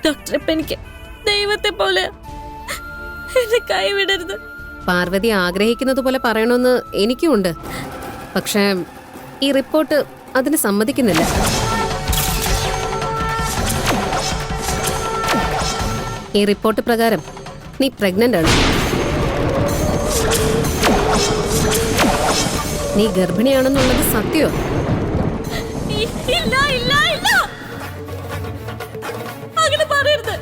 Doctor ഇപ്പൊ എനിക്ക് ദൈവത്തെ പോലെ എന്നെ കൈവിടരുത്. പാർവതി ആഗ്രഹിക്കുന്നത് പോലെ പറയണമെന്ന് എനിക്കുമുണ്ട്. പക്ഷേ ഈ റിപ്പോർട്ട് അതിന് സമ്മതിക്കുന്നില്ല. ഈ റിപ്പോർട്ട് പ്രകാരം നീ പ്രഗ്നന്റ് ആണ്. നീ ഗർഭിണിയാണെന്നുള്ളത് സത്യോ? ഇല്ല ഇല്ല ഇല്ല, അങ്ങനെ പറയരുത്.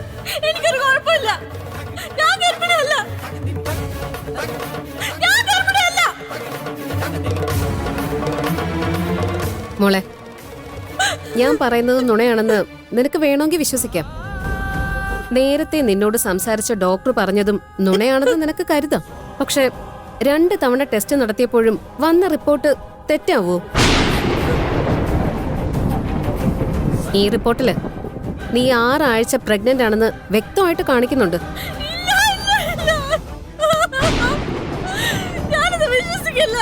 എനിക്കൊരു കുഴപ്പമില്ല. ഞാൻ ഗർഭിണിയല്ല. ഞാൻ ഗർഭിണിയല്ല. മോളെ, ഞാൻ പറയുന്നത് നുണയാണെന്ന് നിനക്ക് വേണമെങ്കിൽ വിശ്വസിക്കാം. നേരത്തെ നിന്നോട് സംസാരിച്ച ഡോക്ടർ പറഞ്ഞതും നുണയാണെന്ന് നിനക്ക് കരുതാം. പക്ഷെ 2 തവണ ടെസ്റ്റ് നടത്തിയപ്പോഴും വന്ന റിപ്പോർട്ട് തെറ്റാവോ? ഈ റിപ്പോർട്ടില് നീ 6 ആഴ്ച പ്രഗ്നന്റ് ആണെന്ന് വ്യക്തമായിട്ട് കാണിക്കുന്നുണ്ട്. ഞാനത് വിശ്വസിക്കില്ല.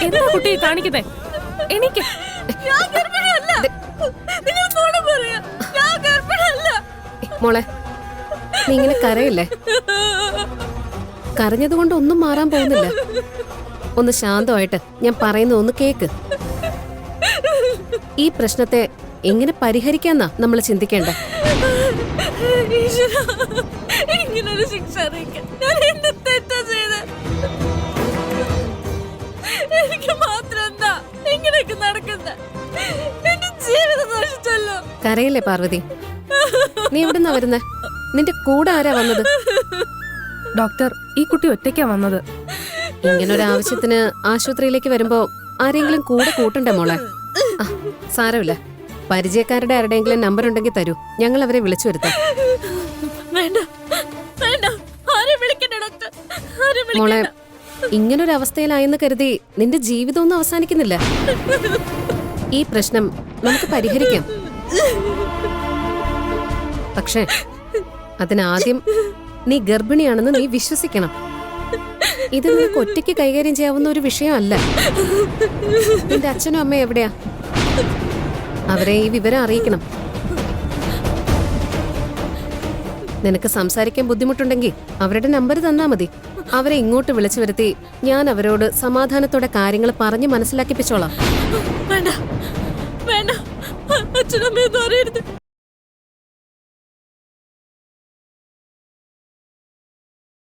എന്താ കുട്ടി കാണിക്കുന്നേ? എനിക്ക് ഞാൻ ഗർഭിണിയല്ല. നിങ്ങൾ നുണ പറയാ. ഞാൻ ഗർഭിണിയല്ല. മോളെ, നീ ഇങ്ങനെ കരയില്ലേ? കരഞ്ഞതുകൊണ്ട് ഒന്നും മാറാൻ പോകുന്നില്ല. ഒന്ന് ശാന്തമായിട്ട് ഞാൻ പറയുന്ന ഒന്ന് കേക്ക്. ഈ പ്രശ്നത്തെ എങ്ങനെ പരിഹരിക്കാന്നാ നമ്മൾ ചിന്തിക്കേണ്ട. ഈശ്വരാ, ഇങ്ങനൊരു ശിക്ഷ അറിയിക്കാൻ ഞാൻ എന്ത് തെറ്റാ ചെയ്തത്? എനിക്ക് മാത്രം എന്താ ഇങ്ങനെയൊക്കെ നടക്കുന്നത്? എന്റെ ജീവിതം നശിച്ചല്ലോ. കരയില്ലേ പാർവതി? നീ എവിടുന്നാ വരുന്നേ? നിന്റെ കൂടെ ആരാ വന്നത്? ഡോക്ടർ, ഈ കുട്ടി ഒറ്റയ്ക്കാ വന്നത്. ഇങ്ങനൊരു ആവശ്യത്തിന് ആശുപത്രിയിലേക്ക് വരുമ്പോ ആരെങ്കിലും കൂടെ കൂട്ടണ്ടേ മോളെ? സാരമില്ല, പരിചയക്കാരുടെ ആരുടെയെങ്കിലും നമ്പർ ഉണ്ടെങ്കിൽ തരൂ, ഞങ്ങൾ അവരെ വിളിച്ചു വരുത്താം. വേണ്ട വേണ്ട, ആരെ വിളിക്കണ്ട ഡോക്ടർ, ആരെ മോളെ, വിളിക്കണ്ട. ഇങ്ങനൊരു അവസ്ഥയിലായെന്ന് കരുതി നിന്റെ ജീവിതമൊന്നും അവസാനിക്കുന്നില്ല. ഈ പ്രശ്നം നമുക്ക് പരിഹരിക്കാം. പക്ഷേ അതിനാദ്യം നീ ഗർഭിണിയാണെന്ന് നീ വിശ്വസിക്കണം. ഇത് നിനക്ക് ഒറ്റയ്ക്ക് കൈകാര്യം ചെയ്യാവുന്ന ഒരു വിഷയമല്ല. നിന്റെ അച്ഛനും അമ്മയും എവിടെയാ? അവരെ ഈ വിവരം അറിയിക്കണം. നിനക്ക് സംസാരിക്കാൻ ബുദ്ധിമുട്ടുണ്ടെങ്കിൽ അവരുടെ നമ്പർ തന്നാ മതി. അവരെ ഇങ്ങോട്ട് വിളിച്ചു വരുത്തി ഞാൻ അവരോട് സമാധാനത്തോടെ കാര്യങ്ങൾ പറഞ്ഞ് മനസ്സിലാക്കിപ്പിച്ചോളാം. വേണ്ട വേണ്ട, അച്ഛനമ്മയൊന്നും അറിയരുത്.